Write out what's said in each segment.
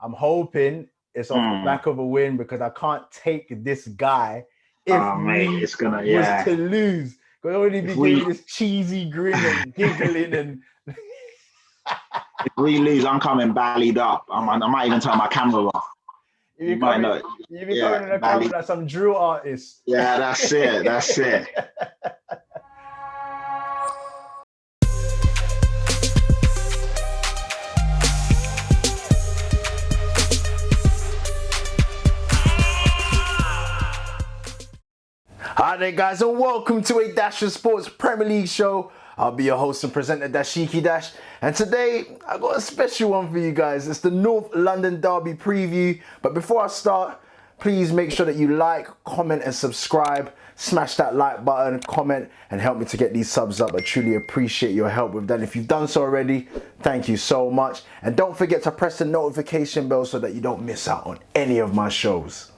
I'm hoping it's off the back of a win because I can't take this guy if Oh, mate, we it's gonna, was yeah. to lose. Because only If be we giving this cheesy grin and giggling and if we lose, I'm coming ballied up. I might even turn my camera off. you You be might coming, not. you be Yeah, coming on the camera ballied. like some drill artist. Yeah, that's it. That's it. Hi there guys and welcome to a Dash of Sports Premier League show. I'll be your host and presenter Dashiki Dash, and today I got a special one for you guys. It's the North London Derby preview, but before I start, please make sure that you like, comment and subscribe. Smash that like button, comment and help me to get these subs up. I truly appreciate your help with that. If you've done so already, thank you so much. And don't forget to press the notification bell so that you don't miss out on any of my shows.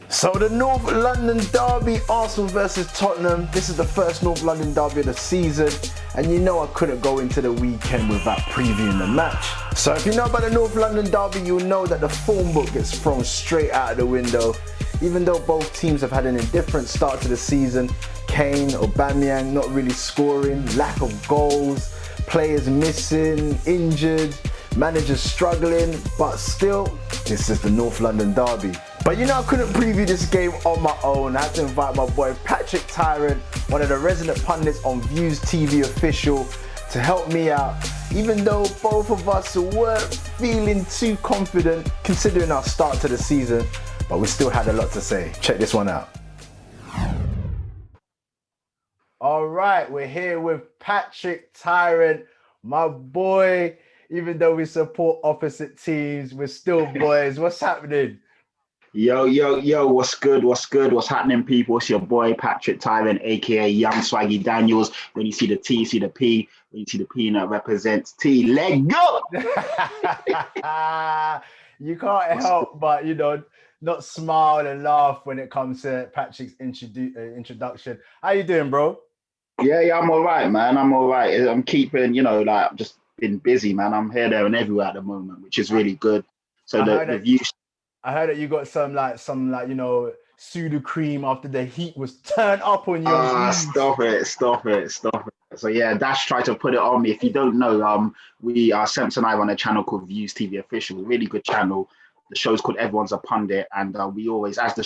So the North London Derby, Arsenal versus Tottenham. This is the first North London Derby of the season, and you know I couldn't go into the weekend without previewing the match. So if you know about the North London Derby, you'll know that the form book gets thrown straight out of the window. Even though both teams have had an indifferent start to the season, Kane, Aubameyang not really scoring, lack of goals, players missing, injured, managers struggling, but still, this is the North London Derby. But you know I couldn't preview this game on my own. I had to invite my boy Patrick Tyrant, one of the resident pundits on Views TV Official, to help me out. Even though both of us weren't feeling too confident considering our start to the season, but we still had a lot to say. Check this one out. All right, we're here with Patrick Tyrant, my boy. Even though we support opposite teams, we're still boys. What's happening? Yo, what's good? What's good? What's happening, people? It's your boy Patrick Tyrant, aka Young Swaggy Daniels. When you see the T, you see the P. When you see the P, that represents T. Let go! You can't help but, not smile and laugh when it comes to Patrick's introduction. How you doing, bro? Yeah, I'm all right, man. I'm all right. I'm keeping, I've just been busy, man. I'm here, there, and everywhere at the moment, which is really good. So the views. I heard that you got some pseudo cream after the heat was turned up on you. Stop it. So yeah, Dash tried to put it on me. If you don't know, Semps and I run a channel called Views TV Official, a really good channel. The show's called Everyone's a Pundit, and we always, as the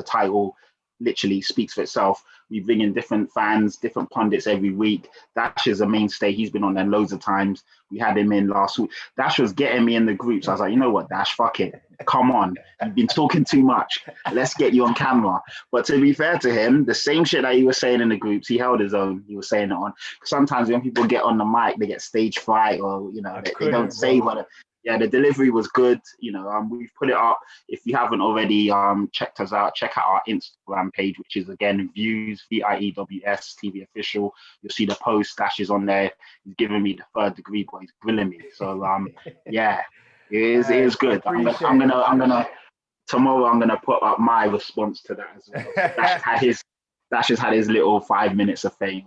title literally speaks for itself, we bring in different fans, different pundits every week. Dash is a mainstay. He's been on there loads of times. We had him in last week. Dash was getting me in the groups. I was like, you know what, Dash, fuck it. Come on. You've been talking too much. Let's get you on camera. But to be fair to him, the same shit that he was saying in the groups, he held his own. He was saying it on. Sometimes when people get on the mic, they get stage fright or, they don't say what. Yeah, the delivery was good. We've put it up. If you haven't already checked us out, check out our Instagram page, which is again Views VIEWS TV Official. You'll see the post. Dash is on there. He's giving me the third degree, but he's grilling me. So yeah, it is good. I'm gonna tomorrow. I'm gonna put up my response to that as well. Dash has had his little 5 minutes of fame.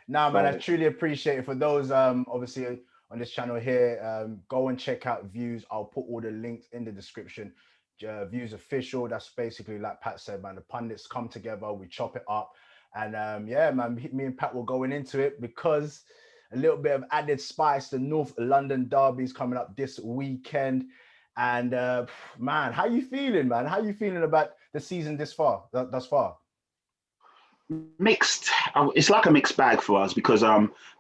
Nah, man, I truly appreciate it. For those obviously on this channel here, go and check out Views. I'll put all the links in the description. Views Official, that's basically like Pat said, man, the pundits come together, we chop it up, and yeah, man, me and Pat were going into it because a little bit of added spice. The North London Derby is coming up this weekend, and man, how you feeling, man? How you feeling about the season thus far? Mixed. It's like a mixed bag for us because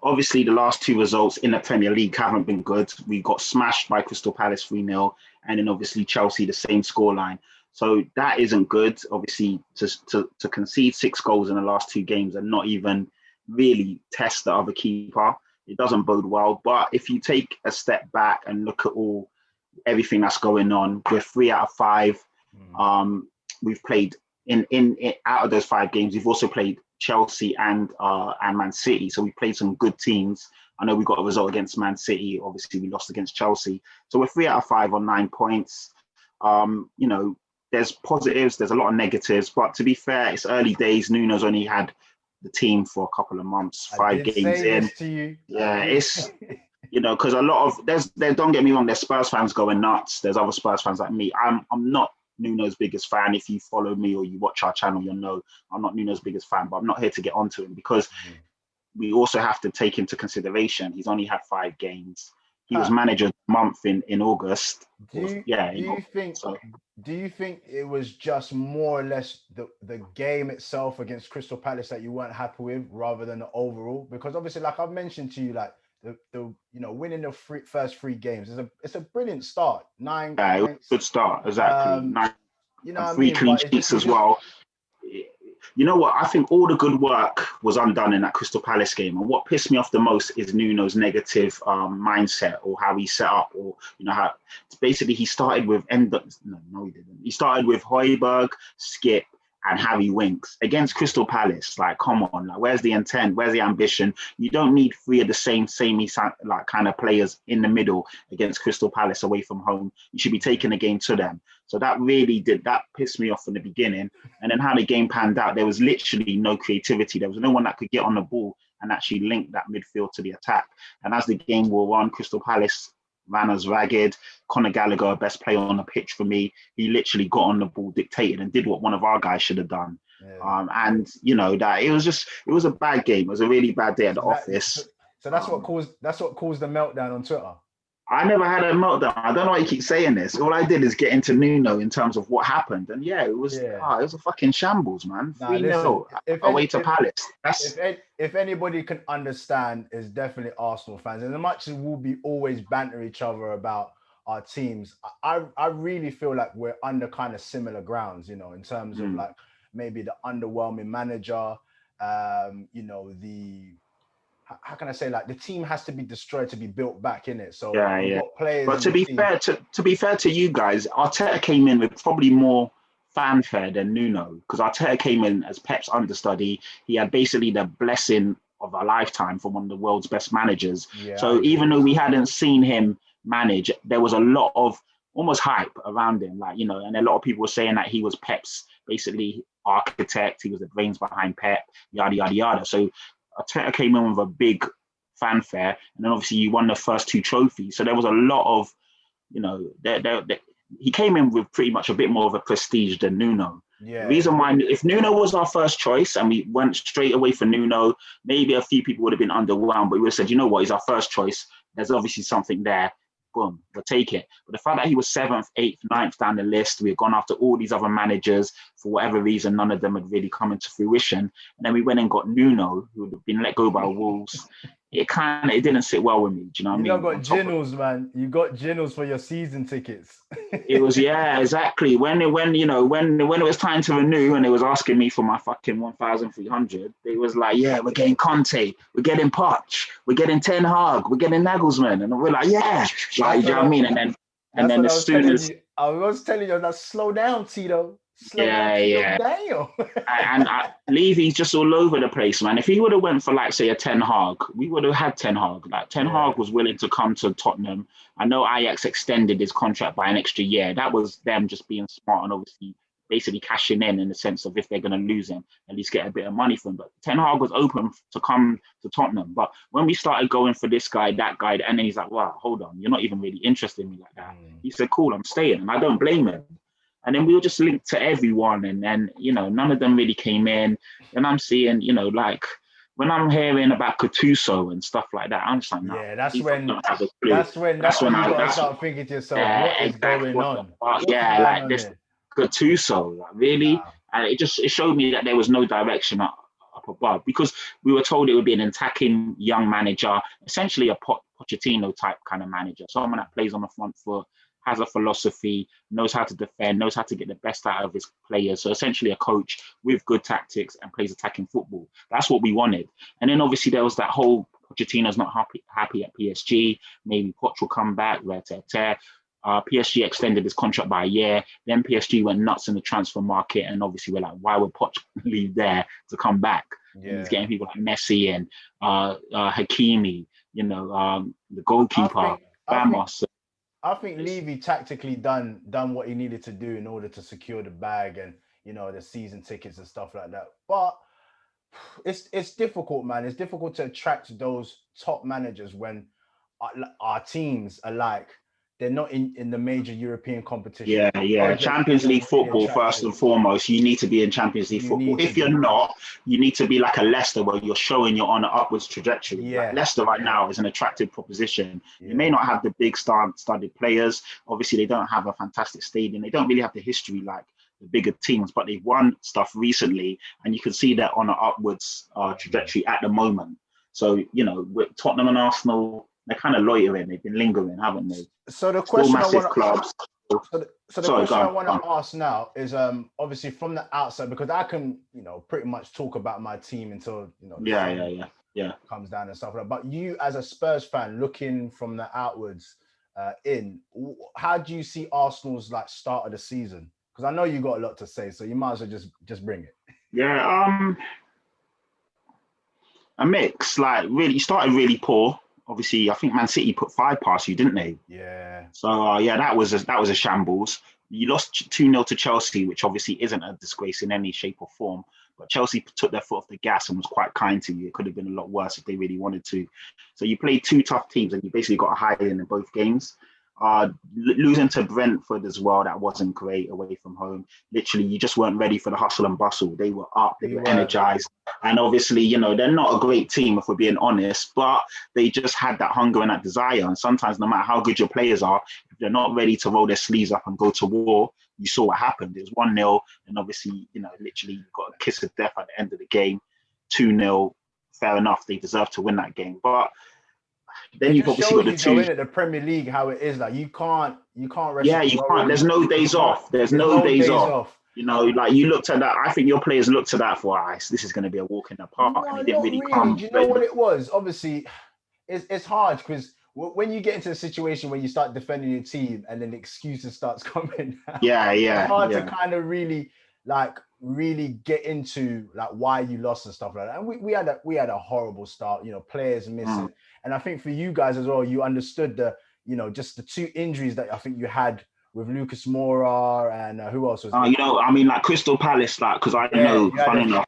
obviously the last two results in the Premier League haven't been good. We got smashed by Crystal Palace 3-0, and then obviously Chelsea the same scoreline. So that isn't good. Obviously to concede 6 goals in the last 2 games and not even really test the other keeper, it doesn't bode well. But if you take a step back and look at everything that's going on, we're 3 out of 5. We've played in out of those 5 games, we've also played Chelsea and Man City. So we played some good teams. I know we got a result against Man City. Obviously, we lost against Chelsea. So we're 3 out of 5 on 9 points. There's positives, there's a lot of negatives. But to be fair, it's early days. Nuno's only had the team for a couple of months, 5 games in. To you. Yeah, Because a lot of don't get me wrong, there's Spurs fans going nuts. There's other Spurs fans like me. I'm not Nuno's biggest fan. If you follow me or you watch our channel, you'll know I'm not Nuno's biggest fan. But I'm not here to get onto him because we also have to take into consideration he's only had 5 games. He was manager a month in August. Do you think it was just more or less the game itself against Crystal Palace that you weren't happy with rather than the overall? Because obviously, like I've mentioned to you, like the winning the first 3 games it's a brilliant start. 9 Yeah, it was a good start, exactly. 9 you know what I 3 mean? clean But sheets as well. You know what? I think all the good work was undone in that Crystal Palace game. And what pissed me off the most is Nuno's negative mindset or how he set up, or how basically he started with no, he didn't. He started with Højbjerg, Skip, and Harry Winks against Crystal Palace. Like, come on, like, where's the intent? Where's the ambition? You don't need 3 of the samey like kind of players in the middle against Crystal Palace away from home. You should be taking the game to them. So that pissed me off from the beginning. And then how the game panned out, there was literally no creativity. There was no one that could get on the ball and actually link that midfield to the attack. And as the game wore on, Crystal Palace ran us ragged. Conor Gallagher, best player on the pitch for me, he literally got on the ball, dictated, and did what one of our guys should have done. Yeah. And that it was a bad game. It was a really bad day at the office. So that's what caused the meltdown on Twitter. I never had a meltdown. I don't know why you keep saying this. All I did is get into Nuno in terms of what happened. And it was a fucking shambles, man. 3-0 away to Palace. If anybody can understand, it's definitely Arsenal fans. And as much as we'll be always banter each other about our teams, I really feel like we're under kind of similar grounds, in terms of like maybe the underwhelming manager, how can I say, like, the team has to be destroyed to be built back, in it. So we've got players. But to be fair to you guys, Arteta came in with probably more fanfare than Nuno, because Arteta came in as Pep's understudy. He had basically the blessing of a lifetime from one of the world's best managers. Yeah, so even though we hadn't seen him manage, there was a lot of almost hype around him, like, and a lot of people were saying that he was Pep's basically architect. He was the brains behind Pep, yada yada yada. So Arteta came in with a big fanfare, and then obviously you won the first 2 trophies. So there was a lot of, he came in with pretty much a bit more of a prestige than Nuno. Yeah. The reason why, if Nuno was our first choice and we went straight away for Nuno, maybe a few people would have been underwhelmed, but we would have said, you know what, he's our first choice. There's obviously something there. Boom, we'll take it. But the fact that he was 7th, 8th, 9th down the list, we had gone after all these other managers. For whatever reason, none of them had really come into fruition. And then we went and got Nuno, who had been let go by Wolves. It didn't sit well with me. Do you know what I mean? You got Ginnels, man. You got Ginnels for your season tickets. It was, exactly. When it was time to renew and they was asking me for my fucking 1,300, it was like, we're getting Conte, we're getting Poch, we're getting Ten Hag, we're getting Nagelsmann, and we're like, you know what I mean? And then as soon as I was telling you, that slow down, Tito. Damn. And Levy's just all over the place, man. If he would have went for, like, say, a Ten Hag, we would have had Ten Hag. Like, Ten Hag was willing to come to Tottenham. I know Ajax extended his contract by an extra year. That was them just being smart and obviously basically cashing in the sense of, if they're going to lose him, at least get a bit of money from him. But Ten Hag was open to come to Tottenham. But when we started going for this guy, that guy, and then he's like, wow, hold on, you're not even really interested in me like that. He said, cool, I'm staying. And I don't blame him. And then we were just linked to everyone, and none of them really came in. And I'm seeing, like, when I'm hearing about Gattuso and stuff like that, I'm just like, no. Yeah, that's when you gotta start thinking to yourself, what is going on? Like this Gattuso, like, really? Wow. And it showed me that there was no direction up above, because we were told it would be an attacking young manager, essentially a Pochettino type kind of manager, someone that plays on the front foot, has a philosophy, knows how to defend, knows how to get the best out of his players. So essentially a coach with good tactics and plays attacking football. That's what we wanted. And then obviously there was that whole Pochettino's not happy at PSG. Maybe Poch will come back, PSG extended his contract by a year. Then PSG went nuts in the transfer market. And obviously we're like, why would Poch leave there to come back? Yeah. He's getting people like Messi and Hakimi, the goalkeeper, Ramos. I think Levy tactically done what he needed to do in order to secure the bag and, the season tickets and stuff like that. But it's difficult, man. It's difficult to attract those top managers when our teams are like, they're not in the major European competition. Yeah. Champions League football, first and foremost, you need to be in Champions League football. If you're not, you need to be like a Leicester where you're showing you're on an upwards trajectory. Yeah. Like Leicester right now is an attractive proposition. You may not have the big studded players. Obviously, they don't have a fantastic stadium. They don't really have the history like the bigger teams, but they've won stuff recently, and you can see they're on an upwards trajectory at the moment. So, with Tottenham and Arsenal, they're kind of loitering. They've been lingering, haven't they? So the question I want clubs. I want to ask now is obviously from the outside, because I can pretty much talk about my team until the comes down and stuff like that. But you as a Spurs fan looking from the outwards how do you see Arsenal's like start of the season? Because I know you got a lot to say, so you might as well just bring it. Yeah, a mix. Like really, you started really poor. Obviously, I think Man City put 5 past you, didn't they? Yeah. So that was a shambles. You lost 2-0 to Chelsea, which obviously isn't a disgrace in any shape or form. But Chelsea took their foot off the gas and was quite kind to you. It could have been a lot worse if they really wanted to. So you played 2 tough teams and you basically got a high-in both games. Losing to Brentford as well, that wasn't great away from home. Literally, you just weren't ready for the hustle and bustle. They were up, they were energized. And obviously, they're not a great team if we're being honest, but they just had that hunger and that desire. And sometimes no matter how good your players are, if they're not ready to roll their sleeves up and go to war, you saw what happened. It was 1-0, and obviously, literally you got a kiss of death at the end of the game. 2-0, fair enough, they deserve to win that game. But then you've obviously got the two. In the Premier League, how it is, like you can't rest. Yeah, you can't. There's no days off. There's no days off. Like you looked at that. I think your players looked at that for this is going to be a walk in the park, and it didn't really come. Do you know what it was? Obviously, it's hard because when you get into a situation where you start defending your team and then excuses starts coming. It's hard to kind of really get into like why you lost and stuff like that. And we had a horrible start, players missing. And I think for you guys as well, you understood just the 2 injuries that I think you had with Lucas Moura and who else was like Crystal Palace, because I know, funny enough.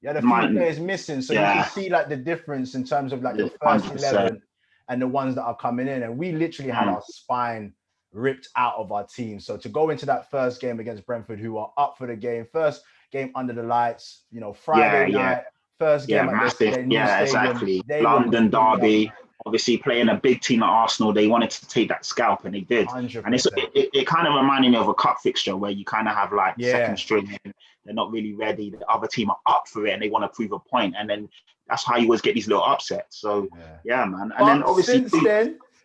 You had a few players missing, so you can see like the difference in terms of like the first 11 and the ones that are coming in. And we literally had our spine ripped out of our team. So to go into that first game against Brentford, who are up for the game, first game under the lights, Friday night, first game at their new stadium. Exactly. London derby. Obviously, playing a big team at Arsenal, they wanted to take that scalp, and they did. 100%. And it kind of reminded me of a cup fixture where you kind of have like second string, and they're not really ready. The other team are up for it, and they want to prove a point. And then that's how you always get these little upsets. So man. And then obviously,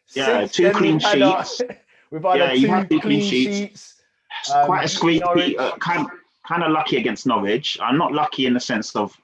since 2 clean sheets. We've had 2 clean sheets. Quite a squeaky, kind of lucky against Norwich. I'm not lucky in the sense of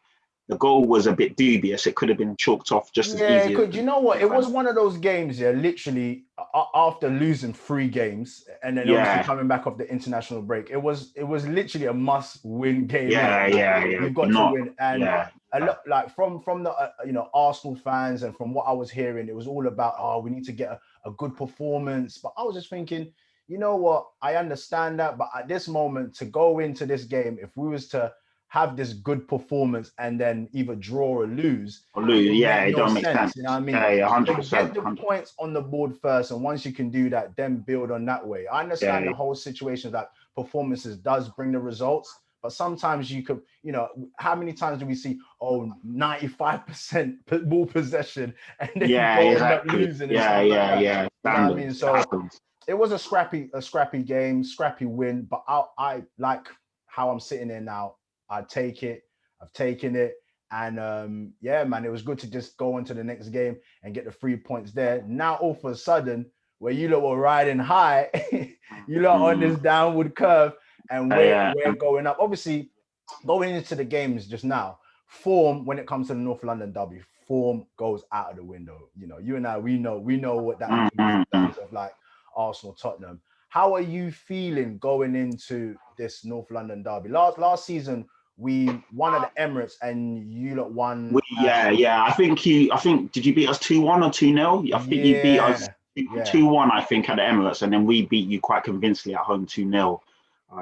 the goal was a bit dubious. It could have been chalked off just as easy. You know what? It was one of those games, literally after losing 3 games and then obviously coming back off the international break. It was literally a must-win game. You've got to win. And a lot, like from the Arsenal fans and from what I was hearing, it was all about we need to get a good performance. But I was just thinking, you know what? I understand that, but at this moment, to go into this game, if we was to have this good performance and then either draw or lose. It don't make sense. You know what I mean? 100%. Get the points on the board first, and once you can do that, then build on that way. I understand the whole situation that performances does bring the results, but sometimes you could, how many times do we see 95% ball possession and then you end up losing? You know what I mean? So it was a scrappy game, scrappy win, but I like how I'm sitting there now. I'd take it. I've taken it. And man, it was good to just go on to the next game and get the 3 points there. Now, all of a sudden, where you lot were riding high, you lot on this downward curve, and we're going up. Obviously, going into the games just now, form when it comes to the North London derby, form goes out of the window. You and I, we know what that means in terms of like Arsenal, Tottenham. How are you feeling going into this North London derby? Last season, we won at the Emirates, and you lot won. I think did you beat us 2-1 or 2-0? I think you beat us 2-1. I think at the Emirates, and then we beat you quite convincingly at home 2-0.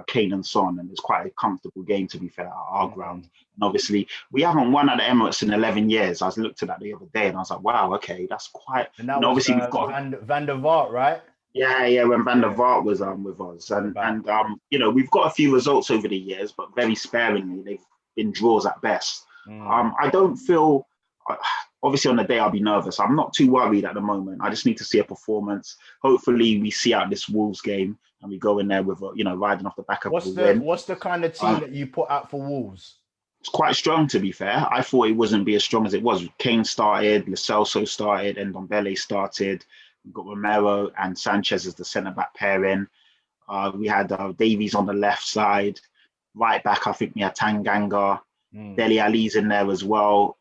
Kane and Son, and it's quite a comfortable game, to be fair, at our ground. And obviously, we haven't won at the Emirates in 11 years. I was looked at that the other day, and I was like, wow, okay, that's quite. And that was obviously we've got Van der Vaart, right? yeah, when Van der Vaart was with us, and we've got a few results over the years, but very sparingly. They've been draws at best. I don't feel. Obviously, on the day I'll be nervous. I'm not too worried at the moment. I just need to see a performance. Hopefully, we see out this Wolves game and we go in there with riding off the back of the win. What's the kind of team that you put out for Wolves? It's quite strong, to be fair. I thought it wasn't be as strong as it was. Kane started, Lo Celso started, and Ndombele started. We've got Romero and Sanchez as the centre-back pairing. We had Davies on the left side. Right back, I think we had Tanganga. Dele Alli's in there as well.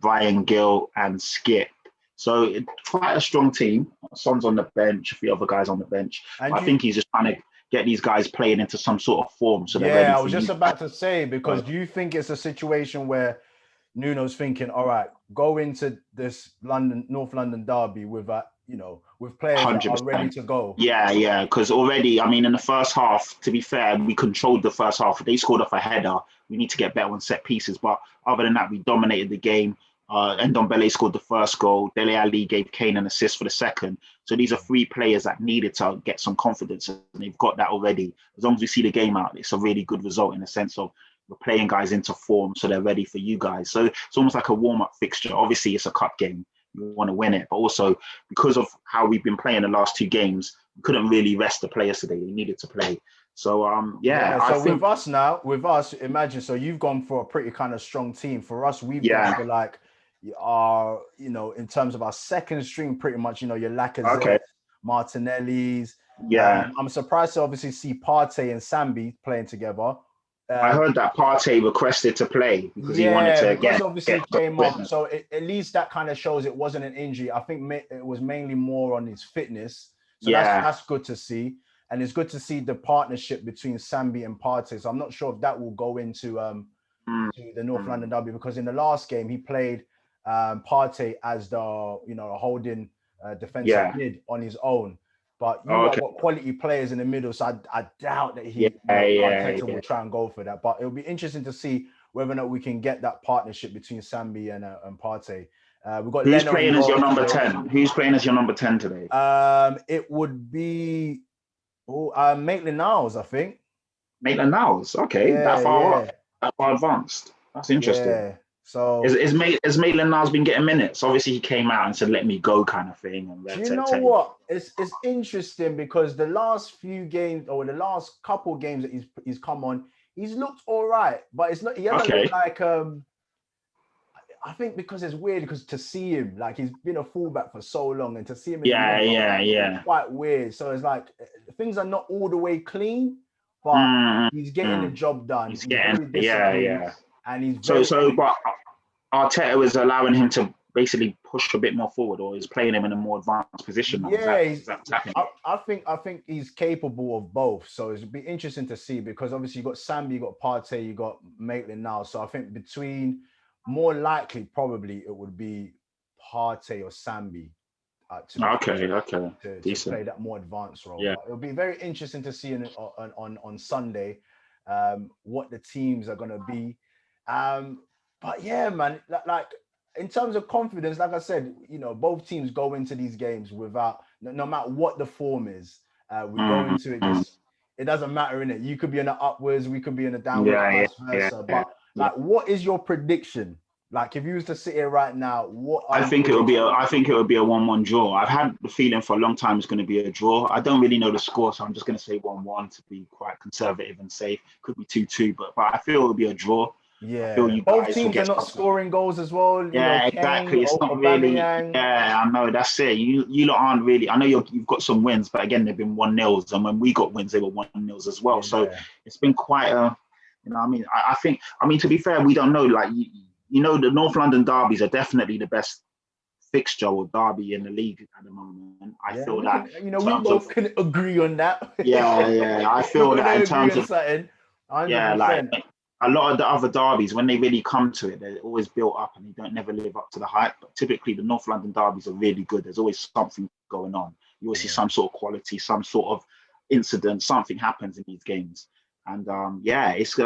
Brian Gill and Skip. So it's quite a strong team. Son's on the bench, a few other guys on the bench. I think he's just trying to get these guys playing into some sort of form. So they're ready. I was just about to say, because do you think it's a situation where Nuno's thinking, all right, go into this North London derby with with players 100%. That are ready to go? Yeah, because already, in the first half, to be fair, we controlled the first half. They scored off a header. We need to get better on set pieces. But other than that, we dominated the game. Ndombele scored the first goal. Dele Alli gave Kane an assist for the second. So these are three players that needed to get some confidence, and they've got that already. As long as we see the game out, it's a really good result in the sense of we're playing guys into form, so they're ready for you guys. So it's almost like a warm-up fixture. Obviously, it's a cup game. You want to win it. But also, because of how we've been playing the last two games, we couldn't really rest the players today. They needed to play. So, So with us, imagine, so you've gone for a pretty kind of strong team. For us, we've gone for like our, in terms of our second string, pretty much, your Lacazette, Martinelli's. Yeah. I'm surprised to obviously see Partey and Sambi playing together. I heard that Partey requested to play because he wanted to get came off. So at least that kind of shows it wasn't an injury. I think it was mainly more on his fitness. So that's good to see. And it's good to see the partnership between Sambi and Partey. So I'm not sure if that will go into to the North London derby, because in the last game he played Partey as the holding defensive mid on his own. But got quality players in the middle, so I doubt that Arteta will try and go for that. But it'll be interesting to see whether or not we can get that partnership between Sambi and Partey. We've got Who's playing as your number 10? Who's playing as your number 10 today? It would be Maitland-Niles, I think. Maitland-Niles, okay. That far advanced. That's interesting. Yeah. So is Maitland-Niles been getting minutes? Obviously, he came out and said, "Let me go," kind of thing. And do you know what? It's interesting because the last few games or the last couple games that he's come on, he's looked all right, but it's not. He hasn't looked like I think because it's weird because to see him, like, he's been a fullback for so long, and to see him it's quite weird. So it's like things are not all the way clean, but he's getting the job done. He's getting and he's but Arteta is allowing him to basically push a bit more forward, or is playing him in a more advanced position now. I think he's capable of both. So it'd be interesting to see, because obviously you got Sambi, you got Partey, you got Maitland now. So I think between, more likely probably it would be Partey or Sambi to play that more advanced role. Yeah. It'll be very interesting to see on Sunday what the teams are going to be. But yeah, man, like in terms of confidence, like I said, both teams go into these games without, no matter what the form is, we go into it it doesn't matter, innit? You could be in the upwards, we could be in the downwards, vice versa. But like, what is your prediction? Like, if you was to sit here right now, I think it would be a 1-1 draw. I've had the feeling for a long time it's going to be a draw. I don't really know the score, so I'm just going to say 1-1 to be quite conservative and safe. Could be 2-2, but I feel it'll be a draw. Yeah, both teams are not scoring goals as well. Exactly. It's not really. Yeah, I know. That's it. You lot aren't really. I know you've got some wins, but again, they've been 1-0s, and when we got wins, they were 1-0s as well. Yeah. So it's been quite a. I think. To be fair, we don't know. Like the North London derbies are definitely the best fixture or derby in the league at the moment. I feel that. We both can agree on that. Yeah. I feel that in terms of. 100%. Like. A lot of the other derbies, when they really come to it, they're always built up and they don't never live up to the hype. But typically, the North London derbies are really good. There's always something going on. You always see some sort of quality, some sort of incident, something happens in these games. And yeah, it's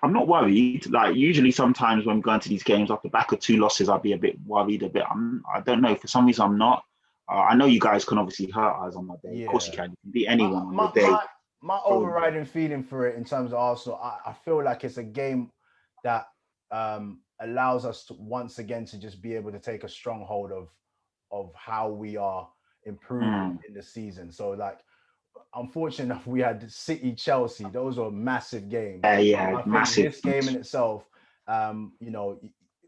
I'm not worried. Like usually, sometimes when I'm going to these games off the back of 2 losses, I'll be a bit worried. I don't know. For some reason, I'm not. I know you guys can obviously hurt us on my day. Of course, you Yeah. can. You can beat anyone on My your day. my So overriding feeling for it in terms of Arsenal, I feel like it's a game that allows us to once again to just be able to take a stronghold of how we are improving mm, in the season. So like unfortunate enough, we had City, Chelsea. Those were massive games. yeah, I think massive. this game in itself, you know,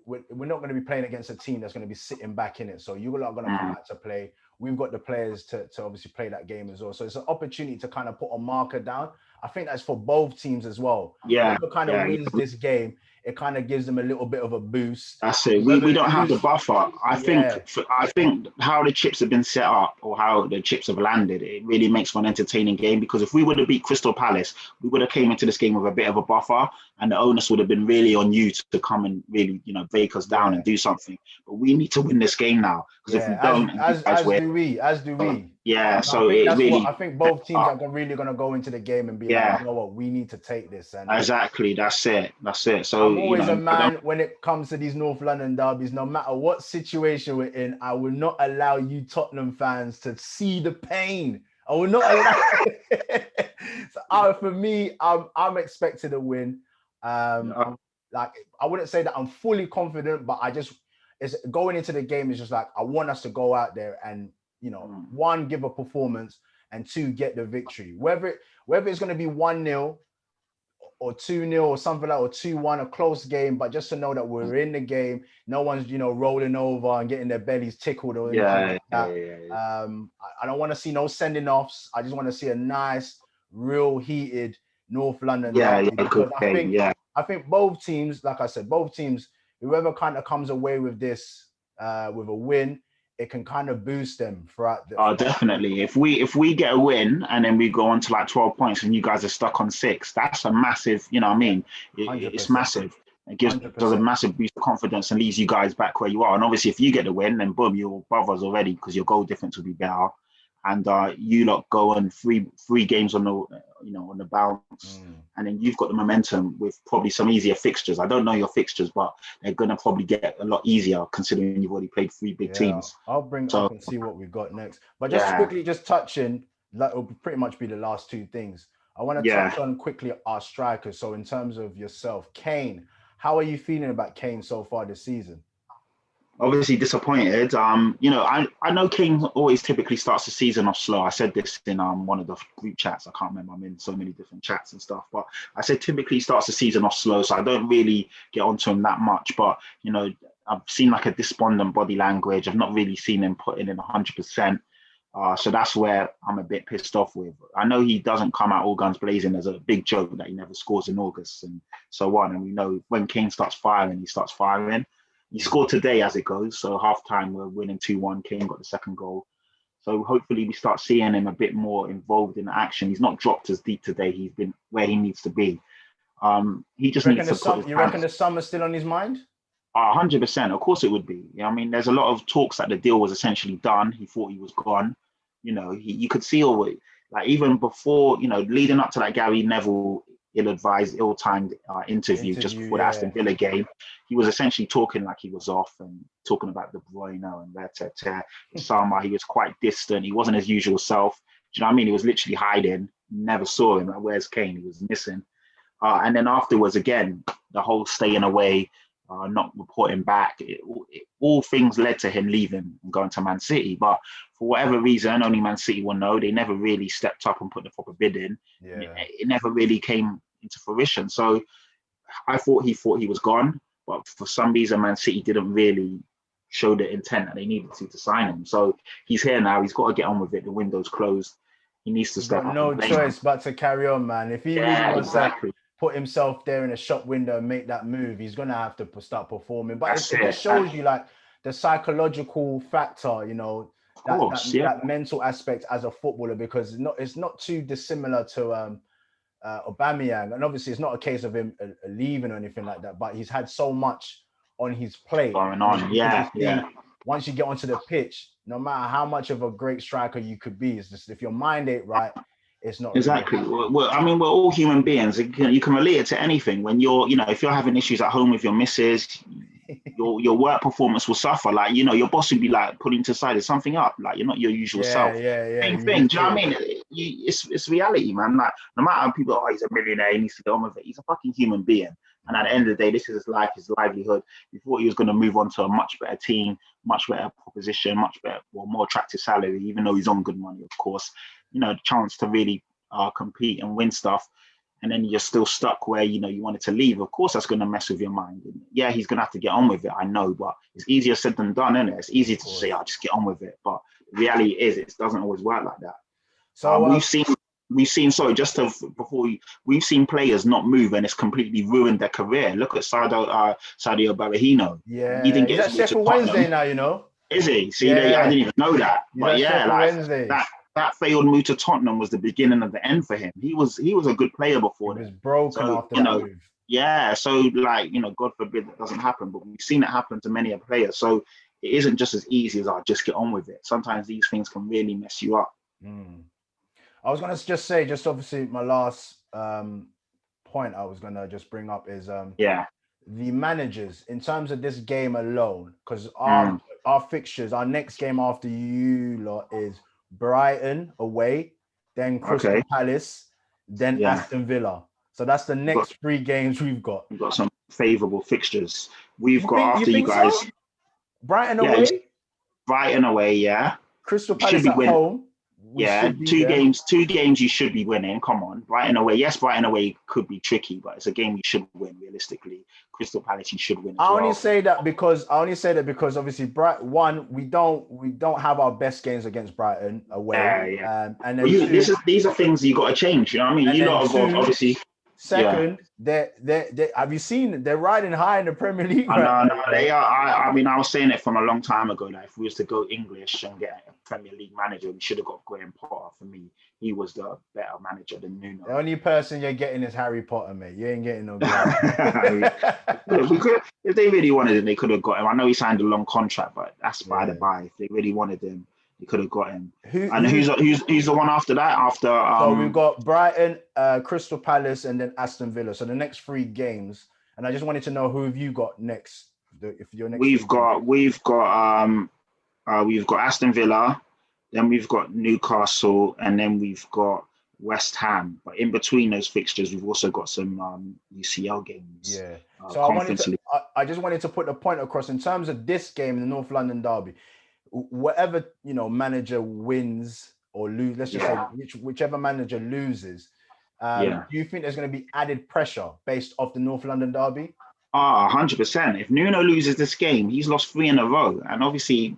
we're not going to be playing against a team that's going to be sitting back in it. So you're not going to come Mm, out to play. We've got the players to obviously play that game as well. So it's an opportunity to kind of put a marker down. I think that's for both teams as well. yeah, Whoever kind of yeah, wins this game, it kind of gives them a little bit of a boost. that's it. We Whoever don't have the lose, buffer. yeah, I think how the chips have been set up or how the chips have landed, it really makes for an entertaining game. Because if we would have beat Crystal Palace, we would have came into this game with a bit of a buffer, and the onus would have been really on you to come and really break us down yeah. and do something. But we need to win this game now because if we Yeah, as don't, and you as guys as win, do we, as do we. yeah. And I So think it that's what really I think sets both teams up. are really gonna go into the game and be like, Yeah, you know what, we need to take this. And exactly. That's it. That's it. So I'm always a I don't. man when it comes to these North London derbies, no matter what situation we're in, I will not allow you Tottenham fans to see the pain. I will not allow so for me, I'm expecting a win. No, Like I wouldn't say that I'm fully confident, but it's going into the game is just like I want us to go out there and mm, one, give a performance, and two, get the victory. Whether it's going to be 1-0 or 2-0 or something like or 2-1, a close game, but just to know that we're in the game, no one's rolling over and getting their bellies tickled or anything yeah, like yeah, that. yeah, yeah. I don't want to see no sending offs. I just want to see a nice, real heated North London Yeah, derby yeah, good because game. Yeah, I think both teams, like I said, both teams, whoever kind of comes away with this with a win, it can kind of boost them throughout the definitely. If we get a win and then we go on to like 12 points and you guys are stuck on 6, that's a massive. You know what I mean? It's 100%. massive. It gives us a 100%. massive boost of confidence and leaves you guys back where you are. And obviously, if you get the win, then boom, you're above us already because your goal difference will be better. And you lot go on three games on the on the bounce, Mm. and then you've got the momentum with probably some easier fixtures. I don't know your fixtures, but they're gonna probably get a lot easier considering you've already played 3 big Yeah, teams. I'll bring up So and see what we've got next. But just yeah, quickly, just touching, that will pretty much be the last two things. I want to yeah. touch on quickly our strikers. So in terms of yourself, Kane, how are you feeling about Kane so far this season? Obviously disappointed. I know King always typically starts the season off slow. I said this in one of the group chats. I can't remember. I'm in so many different chats and stuff. But I said typically he starts the season off slow, so I don't really get onto him that much. But I've seen like a despondent body language. I've not really seen him putting in 100%. So that's where I'm a bit pissed off with. I know he doesn't come out all guns blazing. There's a big joke that he never scores in August and so on. And we know when King starts firing, he starts firing. He scored today as it goes. So half time, we're winning 2-1. King got the second goal. So hopefully we start seeing him a bit more involved in action. He's not dropped as deep today. He's been where he needs to be. He just needs to put his You reckon hands. the summer's still on his mind? 100%. Of course it would be. I mean, there's a lot of talks that the deal was essentially done. He thought he was gone. You could see all it, like even before, leading up to that Gary Neville ill-advised, ill-timed interview just Interview, before the Aston yeah. Villa game. He was essentially talking like he was off and talking about De Bruyne and Sama. He was quite distant. He wasn't his usual self. Do you know what I mean? He was literally hiding. Never saw him. Like, where's Kane? He was missing. And then afterwards, again, the whole staying away, not reporting back, all things led to him leaving and going to Man City. But for whatever reason, only Man City will know. They never really stepped up and put the proper bid in. Yeah. It never really came into fruition. So I thought he was gone, but for some reason, Man City didn't really show the intent that they needed to sign him. So he's here now. He's got to get on with it. The window's closed. He needs to He's step got up and no play. choice but to carry on, man. If he really Yeah, wants to exactly. put himself there in a shop window and make that move, he's gonna have to start performing. But That's it just it. shows you like the psychological factor, Of that course, yeah. that mental aspect as a footballer, because it's not too dissimilar to Aubameyang, and obviously it's not a case of him leaving or anything like that. But he's had so much on his plate, Going and on. you can Yeah, just yeah. see once you get onto the pitch, no matter how much of a great striker you could be, it's just if your mind ain't right, it's not really Exactly. happening. Well, I mean, we're all human beings. You can relate it to anything. When if you're having issues at home with your missus, your work performance will suffer. Like, your boss will be like putting to side, there's something up. Like, you're not your usual self. Yeah. Same You thing. can Do you know see what I it. mean? It's reality, man. Like, no matter how people, he's a millionaire, he needs to get on with it. He's a fucking human being. And at the end of the day, this is his life, his livelihood. He thought he was going to move on to a much better team, much better proposition, much better, more attractive salary, even though he's on good money, of course. The chance to really compete and win stuff. And then you're still stuck where, you wanted to leave. Of course, that's going to mess with your mind. And yeah, he's going to have to get on with it. I know, but it's easier said than done, isn't it? It's easy to say, just get on with it. But the reality is, it doesn't always work like that. So We've seen. Sorry, we've seen players not move and it's completely ruined their career. Look at Sadio Barahino. He yeah, didn't he's get at to move to Sheffield Tottenham. Wednesday now. Is he? See, I Yeah, didn't even know that. he's But at yeah, Sheffield like Wednesday. that failed move to Tottenham was the beginning of the end for him. He was a good player He before was then. broken So after that move. yeah. So like, God forbid that doesn't happen, but we've seen it happen to many a player. So it isn't just as easy as just get on with it. Sometimes these things can really mess you up. I was gonna just say, just obviously my last point I was gonna just bring up is Yeah. the managers in terms of this game alone, because Mm. our fixtures, our next game after you lot is Brighton away, then Crystal Okay. Palace, then Yeah. Aston Villa. So that's the We've got, next 3 games we've got. we've got some favourable fixtures. We've You got you after you think guys. so? Brighton Yeah, it's away, Brighton away. Yeah. Crystal You should Palace be at winning. home. We Yeah, should beat two them. games. Two games you should be winning. Come on, Brighton away. Yes, Brighton away could be tricky, but it's a game you should win realistically. Crystal Palace you should win as I only well. say that because obviously we don't have our best games against Brighton away, Yeah. and But then two, these are things you got to change. You know what I mean? and You then lot have two. obviously. Yeah. Second, they have you seen they're riding high in the Premier League I right know, now, no, they are. I mean, I was saying it from a long time ago. Like, if we was to go English and get a Premier League manager, we should have got Graham Potter. For me, he was the better manager than Nuno. The only person you're getting is Harry Potter, mate. You ain't getting no If they really wanted him, they could have got him. I know he signed a long contract, but that's by the Yeah. by. If they really wanted him, they could have got him. Who And who's the one after that? After So we've got Brighton, Crystal Palace, and then Aston Villa. So the next 3 games, and I just wanted to know who have you got next? If your next we've got Aston Villa, then we've got Newcastle, and then we've got West Ham. But in between those fixtures, we've also got some UCL games. Yeah. So I just wanted to put the point across in terms of this game, the North London derby. Whatever manager wins or lose, let's just say whichever manager loses. Do you think there's going to be added pressure based off the North London derby? 100%. If Nuno loses this game, he's lost 3 in a row, and obviously,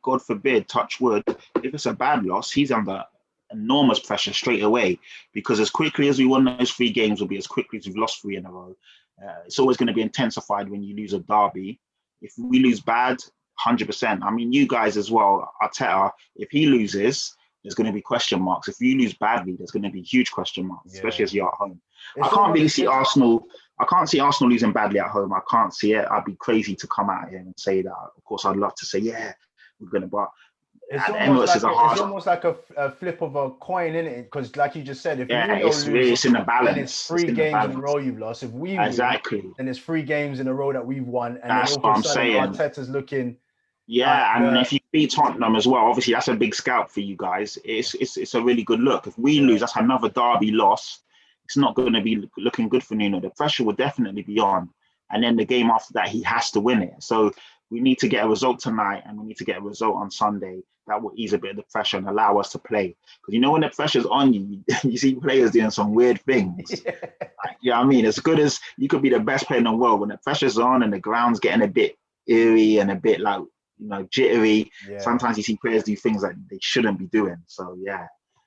God forbid, touch wood, if it's a bad loss, he's under enormous pressure straight away, because as quickly as we won those 3 games will be as quickly as we've lost 3 in a row. It's always going to be intensified when you lose a derby. If we lose bad, 100%. I mean, you guys as well, Arteta, if he loses, there's going to be question marks. If you lose badly, there's going to be huge question marks, especially as you're at home. I can't really see Arsenal. I can't see Arsenal losing badly at home. I can't see it. I'd be crazy to come out here and say that. Of course, I'd love to say, yeah, we're going to, but it's almost like a flip of a coin, isn't it? Because like you just said, if it's in the balance. Then it's 3 games in a row you've lost. If we win, then it's 3 games in a row that we've won, and that's then all what of a sudden Arteta's looking. Yeah, and if you beat Tottenham as well, obviously that's a big scalp for you guys. It's a really good look. If we lose, that's another derby loss. It's not going to be looking good for Nuno. The pressure will definitely be on. And then the game after that, he has to win it. So we need to get a result tonight, and we need to get a result on Sunday. That will ease a bit of the pressure and allow us to play. Because when the pressure's on you, you see players doing some weird things. I mean, as good as you could be the best player in the world, when the pressure's on and the ground's getting a bit eerie and a bit like, jittery. Sometimes you see players do things that they shouldn't be doing. So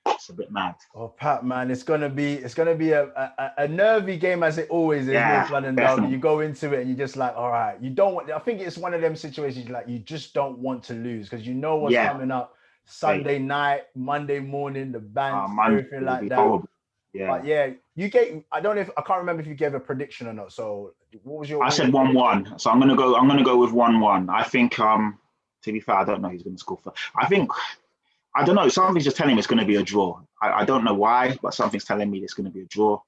it's a bit mad. Oh, Pat, man, it's gonna be a nervy game, as it always is. North London derby. You go into it and you're just like, all right, you don't want. I think it's one of them situations like you just don't want to lose because you know what's coming up Sunday night, Monday morning, the bands, everything like that. Horrible. Yeah, but you gave. I can't remember if you gave a prediction or not. So what was your? I said 1-1. So I'm gonna go with 1-1. I think. To be fair, I don't know who's gonna score first. I think I don't know. Something's just telling me it's going to be a draw. I don't know why, but something's telling me it's going to be a draw.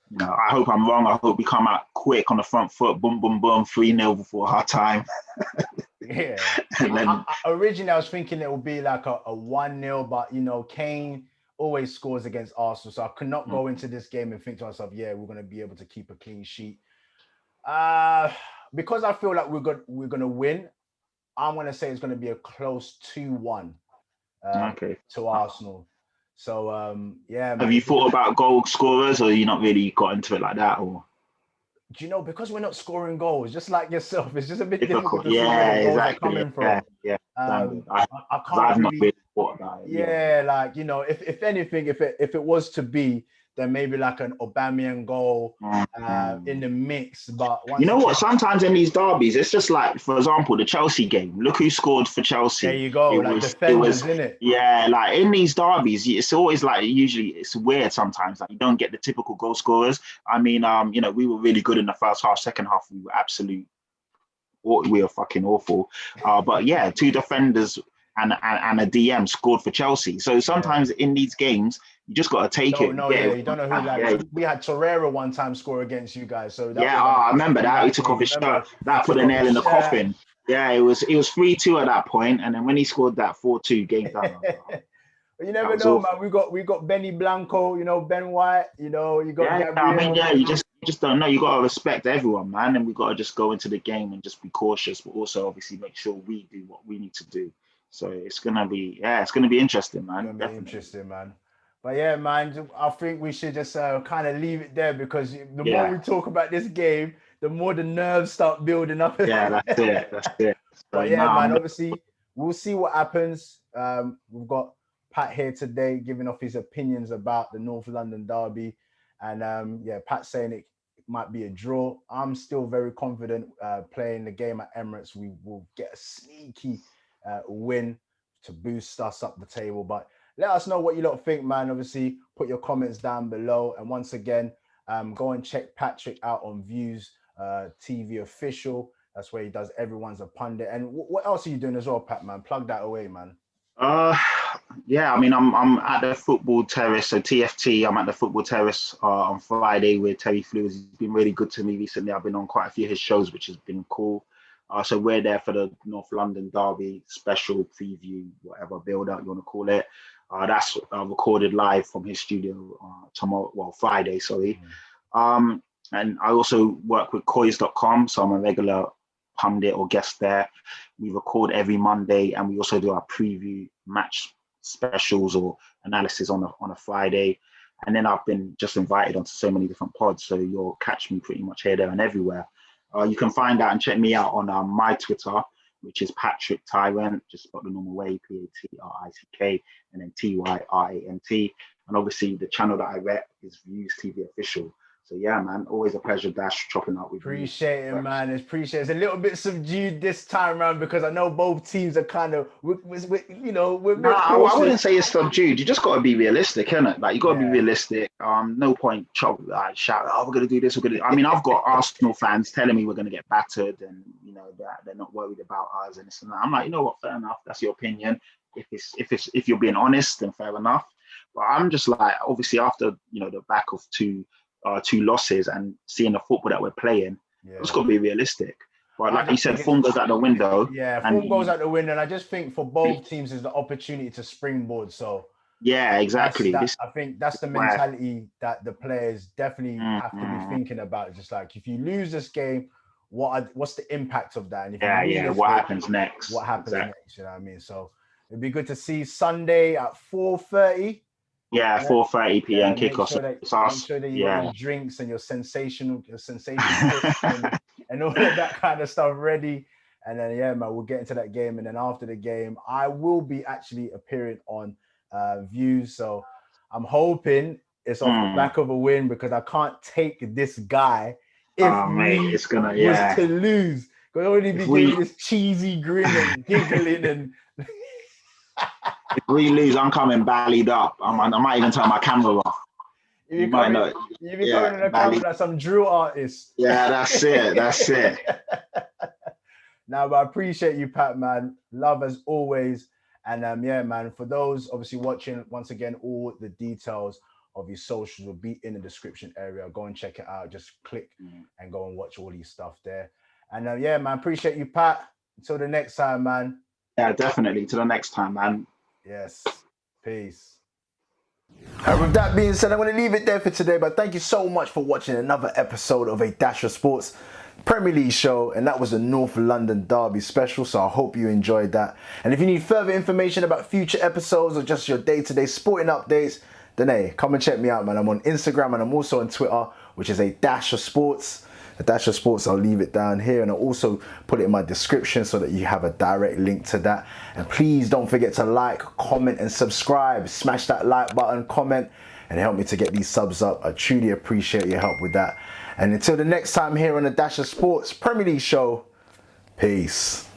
You know, I hope I'm wrong. I hope we come out quick on the front foot. Boom, boom, boom. 3-0 before half time. Yeah. Then, Originally, I was thinking it would be like a 1-0, but you know, Kane always scores against Arsenal, so I could not go into this game and think to myself, yeah, we're going to be able to keep a clean sheet. Because I feel like we're going to win. I'm going to say it's going to be a close 2-1 okay. to Arsenal. So yeah, man. Have you thought about goal scorers, or you not really got into it like that, or? Do you know, because we're not scoring goals, just like yourself, it's just a bit difficult to see Yeah, where the goals exactly. are coming from. Yeah. I can't I've not really really thought about it. Yeah, like, you know, if anything, if it was to be, then maybe like an Aubameyang goal in the mix. But You know what? again, Sometimes in these derbies, it's just like, for example, the Chelsea game. Look who scored for Chelsea. there you go, like defenders, innit? Yeah, like in these derbies, it's always like, usually it's weird sometimes. Like you don't get the typical goal scorers. I mean, you know, we were really good in the first half. Second half, we were fucking awful. But yeah, two defenders and a DM scored for Chelsea. So sometimes in these games, you just got to take it. You don't know who. Like we had Torreira one time score against you guys. So that I remember that. He took off his shirt. That put a nail in the coffin. Yeah, it was 3-2 at that point, and then when he scored that 4-2, game done. You never know, man. We got Benny Blanco, you know, Ben White, you know, you got Gabriel. I mean, you just don't know. You got to respect everyone, man, and we got to just go into the game and just be cautious, but also obviously make sure we do what we need to do. So it's gonna be interesting, man. It's gonna be interesting, man. But yeah, man, I think we should just kind of leave it there, because the more we talk about this game, the more the nerves start building up. Yeah, that's it. So, but yeah, man, obviously we'll see what happens. We've got Pat here today giving off his opinions about the North London derby, and Pat saying it might be a draw. I'm still very confident playing the game at Emirates. We will get a sneaky win to boost us up the table. But let us know what you lot think, man. Obviously, put your comments down below. And once again, go and check Patrick out on Views TV Official. That's where he does Everyone's a Pundit. And what else are you doing as well, Pat, man? Plug that away, man. Yeah, I mean, I'm at the Football Terrace, so TFT. I'm at the Football Terrace on Friday with Terry Flewis. He's been really good to me recently. I've been on quite a few of his shows, which has been cool. So we're there for the North London derby special preview, whatever build up you want to call it. That's recorded live from his studio Friday, sorry. And I also work with Coys.com, so I'm a regular pundit or guest there. We record every Monday, and we also do our preview match specials or analysis on a Friday. And then I've been just invited onto so many different pods, so you'll catch me pretty much here, there, and everywhere. You can find out and check me out on my Twitter, which is Patrick Tyrant, just spelled the normal way, Patrick, and then Tyrant. And obviously the channel that I rep is Views TV Official. So yeah, man, always a pleasure, Dash, chopping up with you. Appreciate it, man. It's a little bit subdued this time around, because I know both teams are kind of, we're I wouldn't say it's subdued. You just got to be realistic, innit? Like, you got to be realistic. No point shout, we're going to do this. I mean, I've got Arsenal fans telling me we're going to get battered, and, you know, that they're not worried about us and this and that. I'm like, you know what, fair enough. That's your opinion. If you're being honest, then fair enough. But I'm just like, obviously, after, you know, the back of two losses and seeing the football that we're playing, it's got to be realistic. But like you said, form goes out the window. Yeah, form goes out the window. And I just think for both teams is the opportunity to springboard. So yeah, exactly. I think that's the mentality that the players definitely have to be thinking about. Just like, if you lose this game, what's the impact of that? And if what happens next? What happens next? You know what I mean? So it'd be good to see Sunday at 4:30. Yeah, 4:30 p.m. kickoff. Make sure that you got your drinks and your sensation and all of that kind of stuff ready. And then man, we'll get into that game. And then after the game, I will be actually appearing on Views. So I'm hoping it's off the back of a win, because I can't take this guy if to lose. Because already be giving this cheesy grin and giggling and. If we lose, I'm coming ballied up. I might even turn my camera off. You might know. You be coming on the camera like some drill artist. Yeah, that's it. Now, but I appreciate you, Pat, man. Love as always. And yeah, man, for those obviously watching, once again, all the details of his socials will be in the description area. Go and check it out. Just click and go and watch all these stuff there. And yeah, man, appreciate you, Pat. Until the next time, man. Yeah, definitely. To the next time, man. Yes. Peace. And with that being said, I'm going to leave it there for today. But thank you so much for watching another episode of a Dash of Sports Premier League show. And that was a North London Derby special. So I hope you enjoyed that. And if you need further information about future episodes or just your day-to-day sporting updates, then hey, come and check me out, man. I'm on Instagram and I'm also on Twitter, which is a Dash of Sports. A Dash of Sports, I'll leave it down here, and I'll also put it in my description so that you have a direct link to that. And please don't forget to like, comment and subscribe. Smash that like button, comment, and help me to get these subs up. I truly appreciate your help with that. And until the next time here on the Dash of Sports Premier League show, peace.